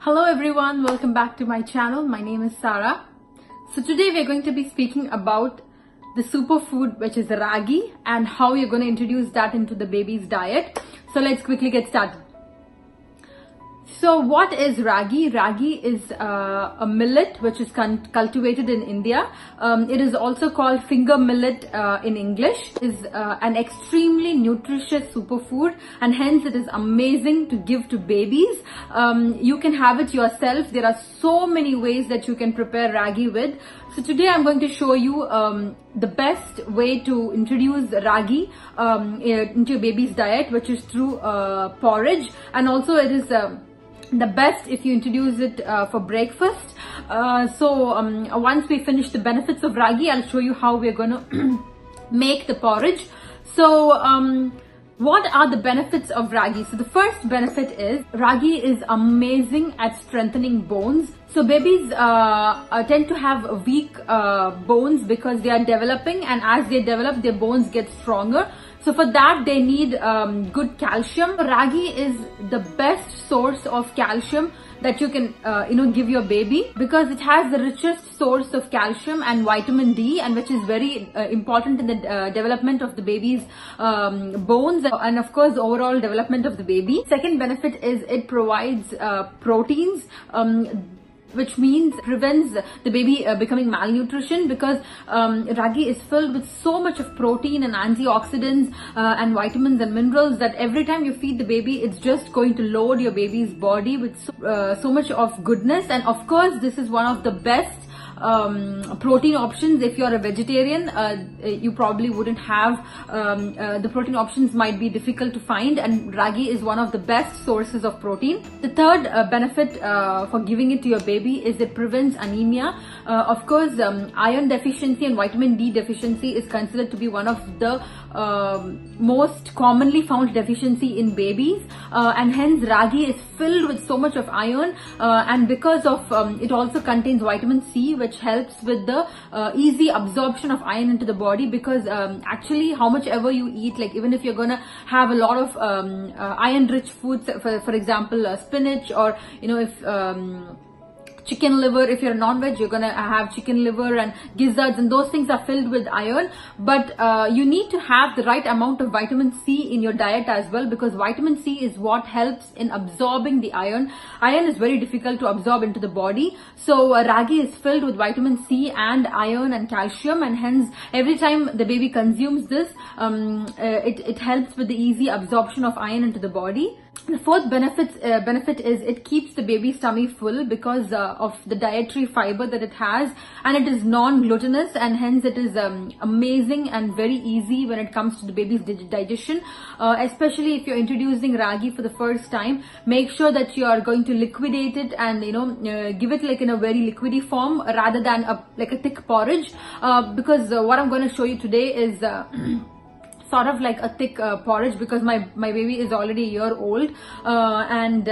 Hello everyone, welcome back to my channel. My name is Sarah. So today we're going to be speaking about the superfood which is ragi and how you're going to introduce that into the baby's diet. So let's quickly get started. So what is ragi? Ragi is a millet which is cultivated in India. It is also called finger millet in English. It is an extremely nutritious superfood and hence it is amazing to give to babies. You can have it yourself. There are so many ways that you can prepare ragi with. So today I'm going to show you the best way to introduce ragi into your baby's diet, which is through porridge, and also it is the best if you introduce it for breakfast. Once we finish the benefits of ragi, I'll show you how we're going to make the porridge. So what are the benefits of ragi? So the first benefit is ragi is amazing at strengthening bones. So babies tend to have weak bones because they are developing, and as they develop, their bones get stronger. So for that, they need good calcium. Ragi is the best source of calcium that you can give your baby, because it has the richest source of calcium and vitamin D, and which is very important in the development of the baby's bones and of course overall development of the baby. Second benefit is it provides proteins, which means prevents the baby becoming malnutrition, because ragi is filled with so much of protein and antioxidants and vitamins and minerals that every time you feed the baby, it's just going to load your baby's body with so much of goodness. And of course, this is one of the best protein options. If you're a vegetarian, you probably wouldn't have the protein options, might be difficult to find, and ragi is one of the best sources of protein. The third benefit for giving it to your baby is it prevents anemia. Of course, iron deficiency and vitamin D deficiency is considered to be one of the most commonly found deficiency in babies, and hence ragi is filled with so much of iron, and because of it also contains vitamin C, which helps with the easy absorption of iron into the body, because actually how much ever you eat, like even if you're gonna have a lot of iron rich foods, for example spinach, or if chicken liver, if you're non-veg, you're gonna have chicken liver and gizzards, and those things are filled with iron. But you need to have the right amount of vitamin C in your diet as well, because vitamin C is what helps in absorbing the iron. Iron is very difficult to absorb into the body, so ragi is filled with vitamin C and iron and calcium, and hence every time the baby consumes this, it helps with the easy absorption of iron into the body. The fourth benefit is it keeps the baby's tummy full because of the dietary fiber that it has, and it is non-glutinous, and hence it is amazing and very easy when it comes to the baby's digestion. Especially if you're introducing ragi for the first time, make sure that you are going to liquidate it and give it like in a very liquidy form rather than like a thick porridge, because what I'm going to show you today is sort of like a thick porridge, because my baby is already a year old, and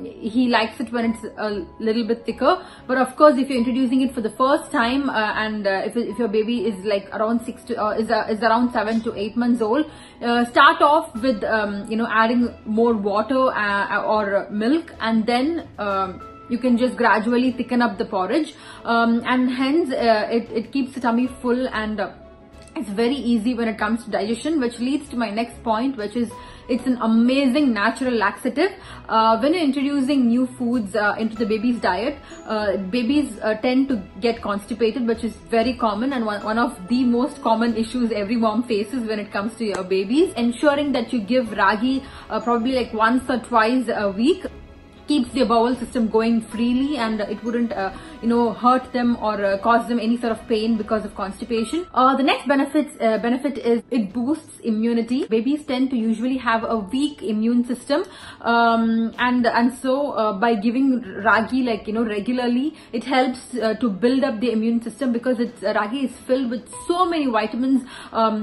he likes it when it's a little bit thicker. But of course, if you're introducing it for the first time, and if your baby is like around is around 7 to 8 months old, start off with adding more water or milk, and then you can just gradually thicken up the porridge, and hence it keeps the tummy full, and it's very easy when it comes to digestion, which leads to my next point, which is it's an amazing natural laxative. When you're introducing new foods into the baby's diet, babies tend to get constipated, which is very common and one of the most common issues every mom faces when it comes to your babies. Ensuring that you give ragi probably like once or twice a week keeps their bowel system going freely, and it wouldn't hurt them or cause them any sort of pain because of constipation. The next benefit is it boosts immunity. Babies tend to usually have a weak immune system, and so by giving ragi regularly, it helps to build up the immune system, because ragi is filled with so many vitamins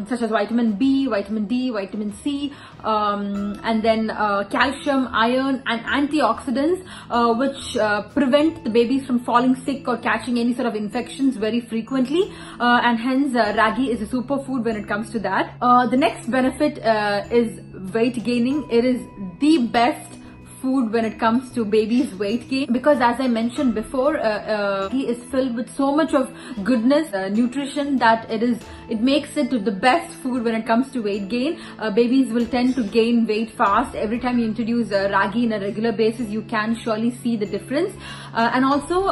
such as vitamin B, vitamin D, vitamin C, and then calcium, iron and antioxidants, which prevent the babies from falling sick or catching any sort of infections very frequently, and hence ragi is a superfood when it comes to that. The next benefit is weight gaining. It is the best food when it comes to babies' weight gain, because as I mentioned before, ragi is filled with so much of goodness, nutrition, that it makes it the best food when it comes to weight gain. Babies will tend to gain weight fast. Every time you introduce ragi in a regular basis, you can surely see the difference. And also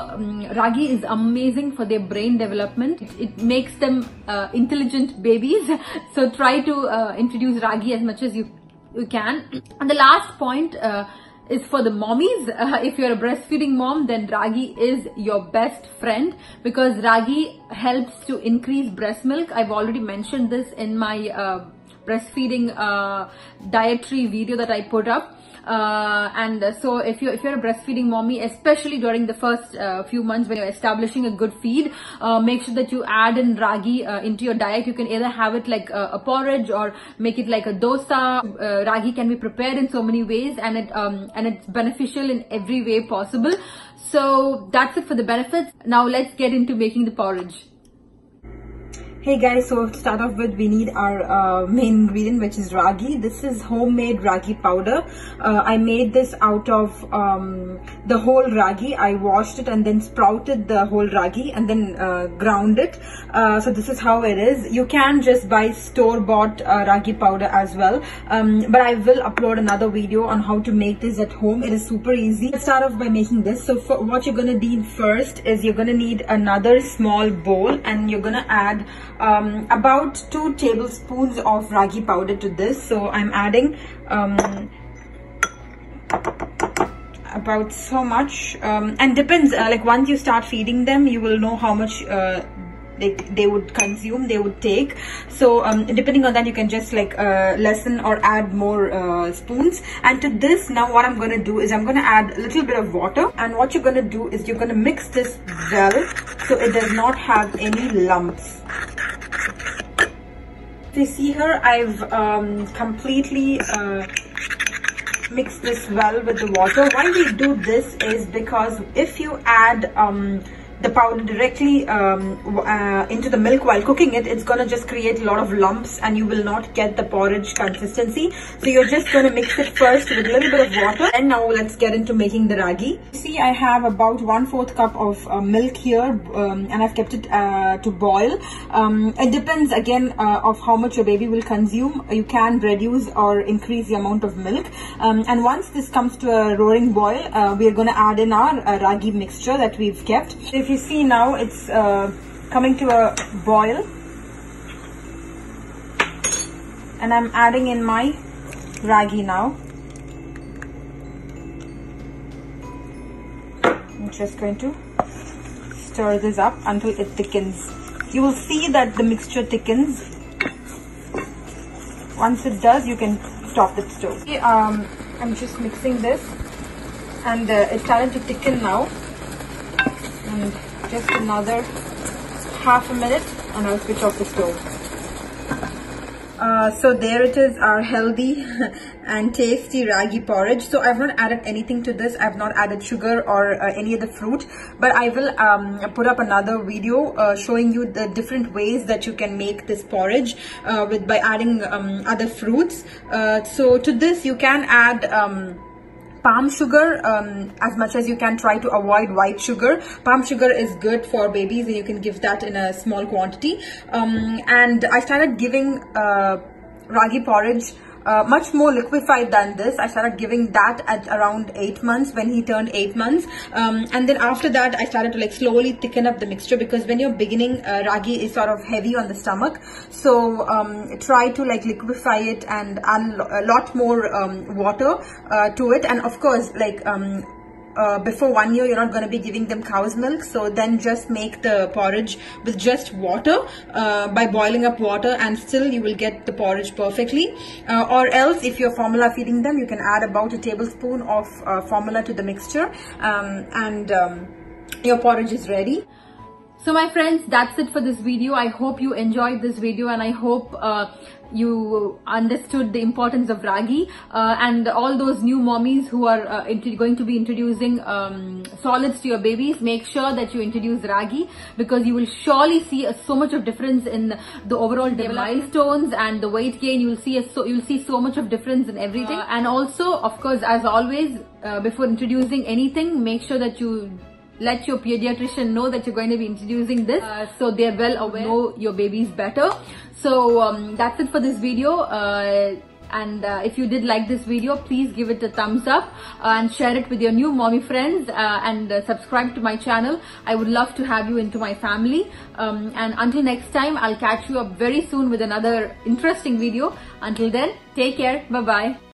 ragi is amazing for their brain development. It makes them intelligent babies. So try to introduce ragi as much as you can. And the last point is for the mommies. If you're a breastfeeding mom, then ragi is your best friend, because ragi helps to increase breast milk. I've already mentioned this in my breastfeeding dietary video that I put up. So if you're a breastfeeding mommy, especially during the first few months when you're establishing a good feed, make sure that you add in ragi into your diet. You can either have it like a porridge or make it like a dosa. Ragi can be prepared in so many ways, and it's beneficial in every way possible. So that's it for the benefits. Now let's get into making the porridge. Hey guys, so to start off with, we need our main ingredient, which is ragi. This is homemade ragi powder. I made this out of the whole ragi. I washed it and then sprouted the whole ragi and then ground it. So this is how it is. You can just buy store-bought ragi powder as well. But I will upload another video on how to make this at home. It is super easy. Let's start off by making this. So for what you're going to need first is you're going to need another small bowl, and you're going to add about 2 tablespoons of ragi powder to this. So I'm adding about so much, and depends, like once you start feeding them, you will know how much they would consume, they would take. So depending on that, you can just like lessen or add more spoons. And to this, now what I'm going to do is I'm going to add a little bit of water, and what you're going to do is you're going to mix this well so it does not have any lumps. If you see here, I've completely mixed this well with the water. Why we do this is because if you add the powder directly into the milk while cooking it, it's gonna just create a lot of lumps and you will not get the porridge consistency. So you're just gonna mix it first with a little bit of water, and now let's get into making the ragi. See, I have about 1/4 cup of milk here, and I've kept it to boil. It depends again of how much your baby will consume. You can reduce or increase the amount of milk, and once this comes to a roaring boil, we are gonna add in our ragi mixture that we've kept. If you see now, it's coming to a boil, and I'm adding in my ragi now. I'm just going to stir this up until it thickens. You will see that the mixture thickens. Once it does, you can stop the stove. Okay, I'm just mixing this, and it's starting to thicken now. And just another half a minute and I'll switch off the stove. So there it is, our healthy and tasty ragi porridge. So I've not added anything to this. I've not added sugar or any other fruit, but I will put up another video showing you the different ways that you can make this porridge by adding other fruits. So to this you can add palm sugar. As much as you can, try to avoid white sugar. Palm sugar is good for babies, and you can give that in a small quantity. And I started giving ragi porridge much more liquefied than this. I started giving that at around 8 months, when he turned 8 months, and then after that I started to like slowly thicken up the mixture, because when you're beginning, ragi is sort of heavy on the stomach. So try to like liquefy it and add a lot more water to it. And of course, like before 1 year, you're not going to be giving them cow's milk, so then just make the porridge with just water by boiling up water, and still you will get the porridge perfectly. Or else, if you're formula feeding them, you can add about 1 tablespoon of formula to the mixture, and your porridge is ready. So my friends, that's it for this video. I hope you enjoyed this video, and I hope you understood the importance of ragi, and all those new mommies who are going to be introducing solids to your babies. Make sure that you introduce ragi, because you will surely see so much of difference in the overall milestones and the weight gain. You'll see so much of difference in everything. And also, of course, as always, before introducing anything, make sure that you let your pediatrician know that you're going to be introducing this, so they're well aware, know your babies better. So that's it for this video. And if you did like this video, please give it a thumbs up and share it with your new mommy friends, and subscribe to my channel. I would love to have you into my family. And until next time, I'll catch you up very soon with another interesting video. Until then, take care. Bye bye.